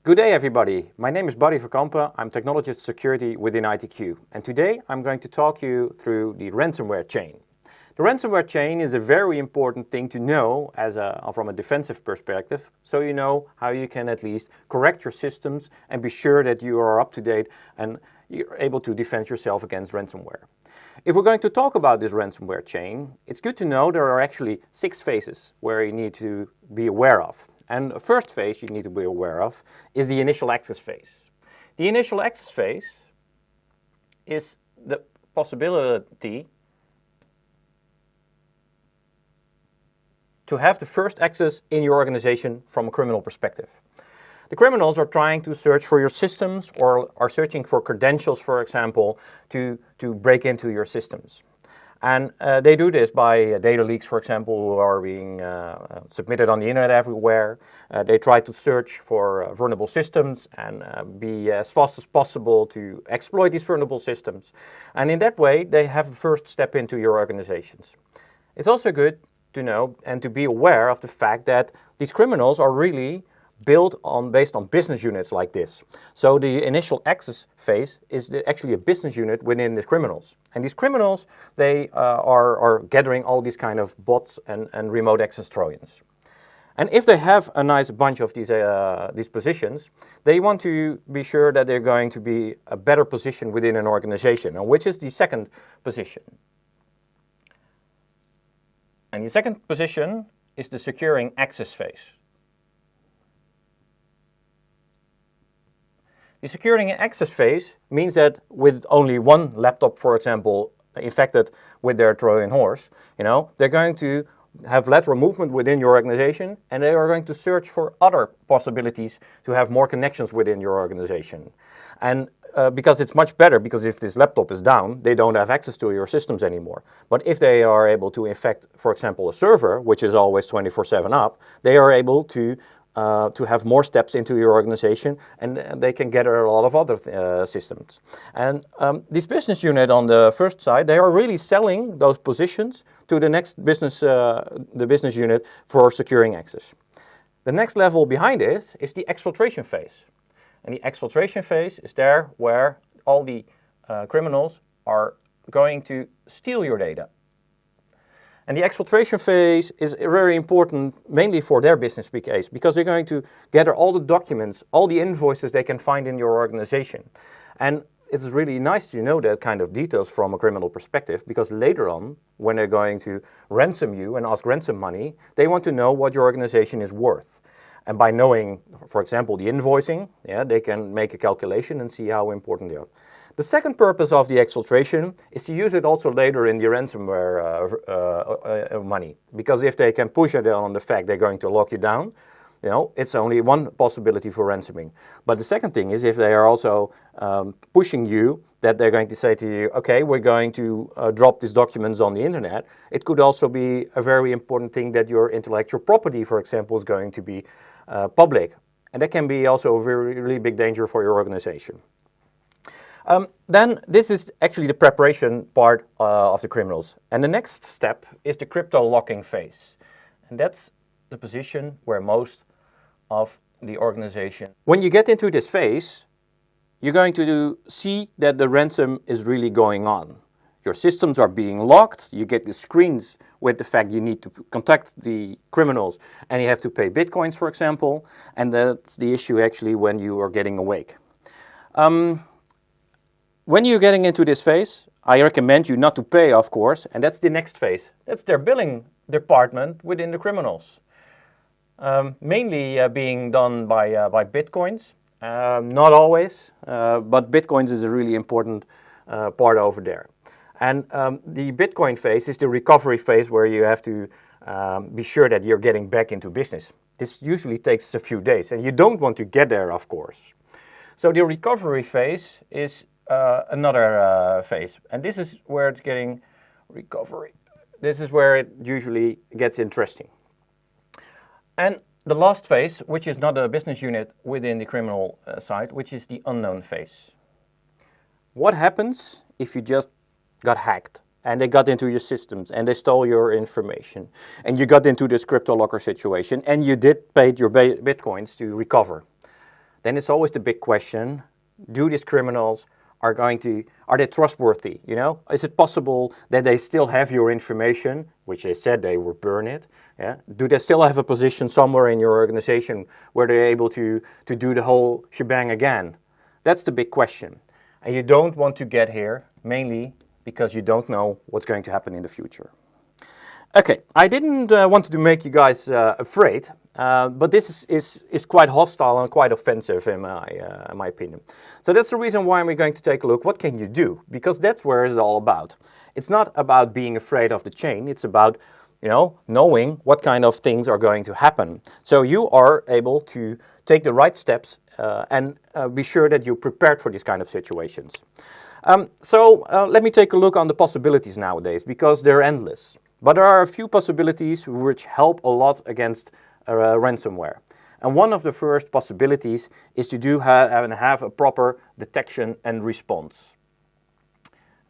Good day everybody, my name is Barry van Kampen, I'm Technologist Security within ITQ, and today I'm going to talk you through the ransomware chain. The ransomware chain is a very important thing to know from a defensive perspective, so you know how you can at least correct your systems and be sure that you are up to date and you're able to defend yourself against ransomware. If we're going to talk about this ransomware chain, it's good to know there are actually 6 phases where you need to be aware of. And the first phase you need to be aware of is the initial access phase. The initial access phase is the possibility to have the first access in your organization from a criminal perspective. The criminals are trying to search for your systems or are searching for credentials, for example, to break into your systems. And they do this by data leaks, for example, who are being submitted on the internet everywhere. They try to search for vulnerable systems and be as fast as possible to exploit these vulnerable systems. And in that way, they have a first step into your organizations. It's also good to know and to be aware of the fact that these criminals are really based on business units like this. So the initial access phase is actually a business unit within the criminals. And these criminals, they are gathering all these kind of bots and remote access Trojans. And if they have a nice bunch of these positions, they want to be sure that they're going to be a better position within an organization, and which is the second position. And the second position is the securing access phase. The securing access phase means that with only one laptop, for example, infected with their Trojan horse, they're going to have lateral movement within your organization, and they are going to search for other possibilities to have more connections within your organization. And because it's much better, because if this laptop is down, they don't have access to your systems anymore. But if they are able to infect, for example, a server, which is always 24/7 up, they are able to have more steps into your organization, and they can gather a lot of other systems. And this business unit on the first side, they are really selling those positions to the next business, the business unit for securing access. The next level behind it is the exfiltration phase. And the exfiltration phase is there where all the criminals are going to steal your data. And the exfiltration phase is very important mainly for their business case, because they're going to gather all the documents, all the invoices they can find in your organization. And it's really nice to know that kind of details from a criminal perspective, because later on, when they're going to ransom you and ask ransom money, they want to know what your organization is worth. And by knowing, for example, the invoicing, they can make a calculation and see how important they are. The second purpose of the exfiltration is to use it also later in the ransomware money. Because if they can push it on the fact they're going to lock you down, it's only one possibility for ransoming. But the second thing is if they are also pushing you, that they're going to say to you, okay, we're going to drop these documents on the internet. It could also be a very important thing that your intellectual property, for example, is going to be public. And that can be also a really big danger for your organization. Then this is actually the preparation part of the criminals. And the next step is the crypto locking phase. And that's the position where most of the organization. When you get into this phase, you're going to see that the ransom is really going on. Your systems are being locked. You get the screens with the fact you need to contact the criminals and you have to pay bitcoins, for example. And that's the issue actually when you are getting awake. When you're getting into this phase, I recommend you not to pay, of course, and that's the next phase. That's their billing department within the criminals. Mainly being done by bitcoins, not always, but bitcoins is a really important part over there. And the bitcoin phase is the recovery phase where you have to be sure that you're getting back into business. This usually takes a few days, and you don't want to get there, of course. So the recovery phase is another phase, and this is where it's getting recovery. This is where it usually gets interesting. And the last phase, which is not a business unit within the criminal side, which is the unknown phase. What happens if you just got hacked and they got into your systems and they stole your information and you got into this crypto locker situation and you did pay your bitcoins to recover? then it's always the big question, do these criminals are they trustworthy? Is it possible that they still have your information, which they said they would burn it? Yeah? Do they still have a position somewhere in your organization where they're able to do the whole shebang again? That's the big question. And you don't want to get here, mainly because you don't know what's going to happen in the future. Okay, I didn't want to make you guys afraid, but this is quite hostile and quite offensive in my opinion. So that's the reason why we're going to take a look, what can you do? Because that's where it's all about. It's not about being afraid of the chain, it's about knowing what kind of things are going to happen. So you are able to take the right steps and be sure that you're prepared for these kind of situations. So let me take a look on the possibilities nowadays, because they're endless. But there are a few possibilities which help a lot against ransomware. And one of the first possibilities is to have a proper detection and response.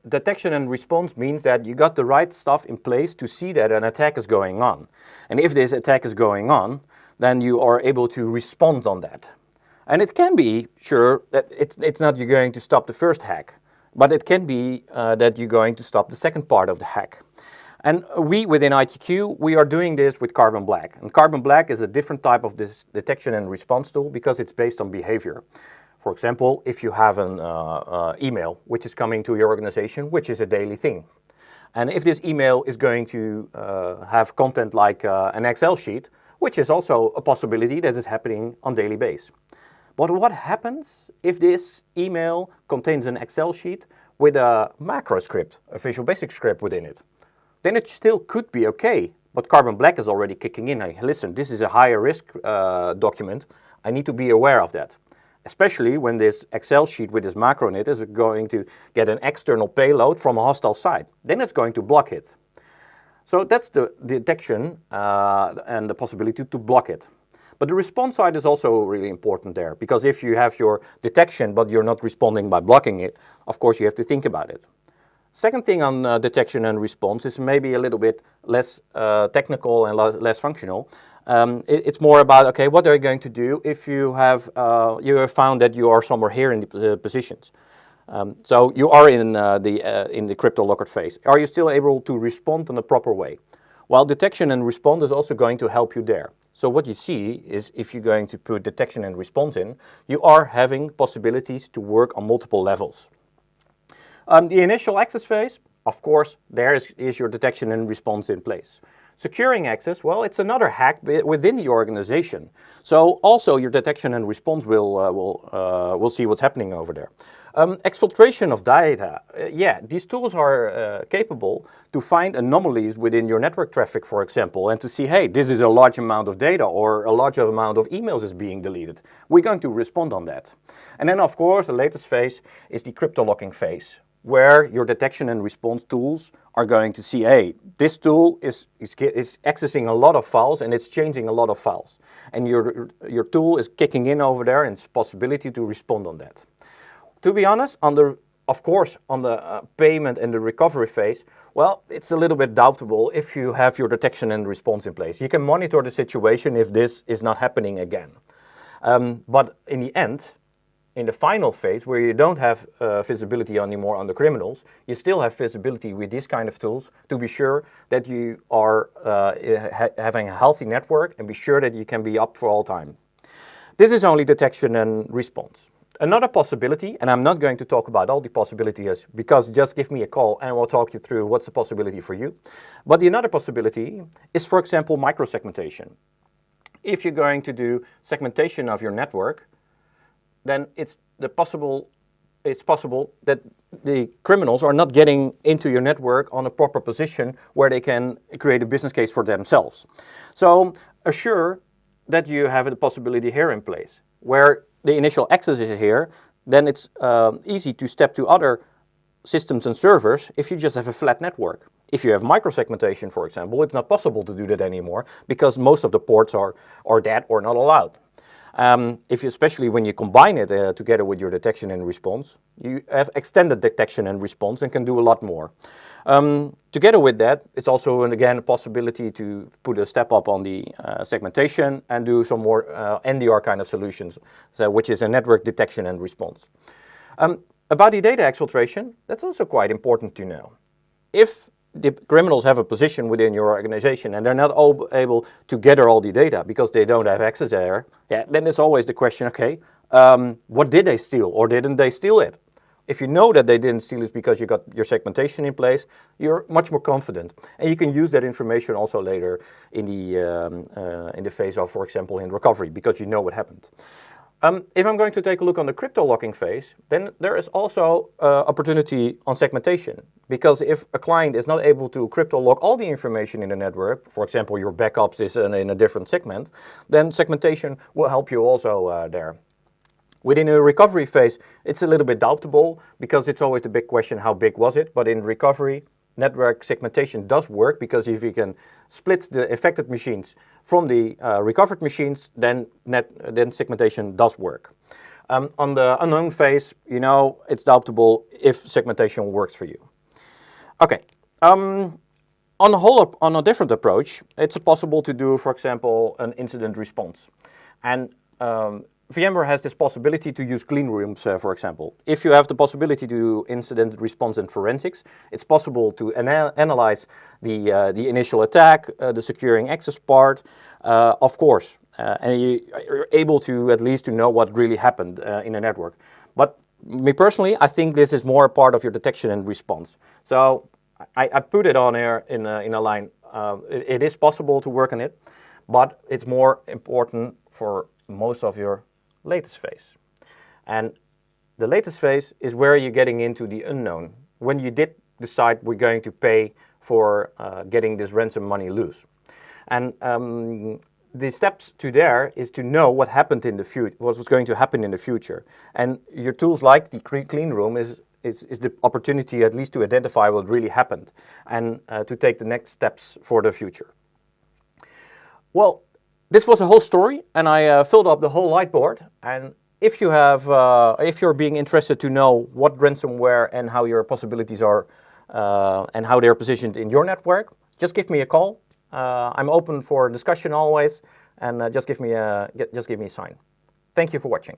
Detection and response means that you got the right stuff in place to see that an attack is going on. And if this attack is going on, then you are able to respond on that. And it can be, sure, that it's not you're going to stop the first hack, but it can be that you're going to stop the second part of the hack. And we, within ITQ, we are doing this with Carbon Black. And Carbon Black is a different type of this detection and response tool because it's based on behavior. For example, if you have an email which is coming to your organization, which is a daily thing. And if this email is going to have content like an Excel sheet, which is also a possibility that is happening on daily basis. But what happens if this email contains an Excel sheet with a macro script, a Visual Basic script within it? Then it still could be okay, but Carbon Black is already kicking in. Like, listen, this is a higher risk document. I need to be aware of that. Especially when this Excel sheet with this macro in it is going to get an external payload from a hostile site. Then it's going to block it. So that's the detection and the possibility to block it. But the response side is also really important there, because if you have your detection but you're not responding by blocking it, of course you have to think about it. Second thing on detection and response is maybe a little bit less technical and less functional. It's more about, okay, what are you going to do if you have found that you are somewhere here in the positions? So you are in the crypto lockout phase. Are you still able to respond in a proper way? Well, detection and response is also going to help you there. So what you see is if you're going to put detection and response in, you are having possibilities to work on multiple levels. The initial access phase, of course, there is your detection and response in place. Securing access, well, it's another hack within the organization. So also your detection and response will see what's happening over there. Exfiltration of data. These tools are capable to find anomalies within your network traffic, for example, and to see, hey, this is a large amount of data or a large amount of emails is being deleted. We're going to respond on that. And then, of course, the latest phase is the crypto locking phase, where your detection and response tools are going to see, hey, this tool is accessing a lot of files and it's changing a lot of files. And your tool is kicking in over there and it's a possibility to respond on that. To be honest, on the payment and the recovery phase, well, it's a little bit doubtful if you have your detection and response in place. You can monitor the situation if this is not happening again. But in the end, in the final phase, where you don't have visibility anymore on the criminals, you still have visibility with these kind of tools to be sure that you are having a healthy network and be sure that you can be up for all time. This is only detection and response. Another possibility, and I'm not going to talk about all the possibilities because just give me a call and we'll talk you through what's a possibility for you. But the another possibility is, for example, microsegmentation. If you're going to do segmentation of your network, then it's possible that the criminals are not getting into your network on a proper position where they can create a business case for themselves. So assure that you have the possibility here in place, where the initial access is here, then it's easy to step to other systems and servers if you just have a flat network. If you have microsegmentation, for example, it's not possible to do that anymore because most of the ports are dead or not allowed. Especially when you combine it together with your detection and response, you have extended detection and response and can do a lot more. Together with that, it's also, and again, a possibility to put a step up on the segmentation and do some more NDR kind of solutions, which is a network detection and response. About the data exfiltration, that's also quite important to know. If the criminals have a position within your organization and they're not able to gather all the data because they don't have access there, then there's always the question, okay, what did they steal or didn't they steal it? If you know that they didn't steal it because you got your segmentation in place, you're much more confident. And you can use that information also later in the phase of, for example, in recovery, because you know what happened. If I'm going to take a look on the crypto locking phase, then there is also opportunity on segmentation. Because if a client is not able to crypto lock all the information in the network, for example, your backups is in a different segment, then segmentation will help you also there. Within a recovery phase, it's a little bit doubtable because it's always the big question, how big was it? But in recovery, network segmentation does work because if you can split the affected machines from the recovered machines, then segmentation does work. On the unknown phase, it's doubtable if segmentation works for you. Okay. On a different approach, it's possible to do, for example, an incident response. And VMware has this possibility to use clean rooms, for example. If you have the possibility to do incident response and forensics, it's possible to analyze the initial attack, the securing access part, of course. And you're able to at least to know what really happened in a network. But me personally, I think this is more a part of your detection and response. So I put it on here in a line. It is possible to work on it, but it's more important for most of your latest phase. And the latest phase is where you're getting into the unknown, when you did decide we're going to pay for getting this ransom money loose. And the steps to there is to know what happened in the future, what was going to happen in the future. And your tools like the clean room is the opportunity at least to identify what really happened and to take the next steps for the future. Well, this was a whole story, and I filled up the whole whiteboard. And if you're being interested to know what ransomware and how your possibilities are, and how they're positioned in your network, just give me a call. I'm open for discussion always, and just give me a sign. Thank you for watching.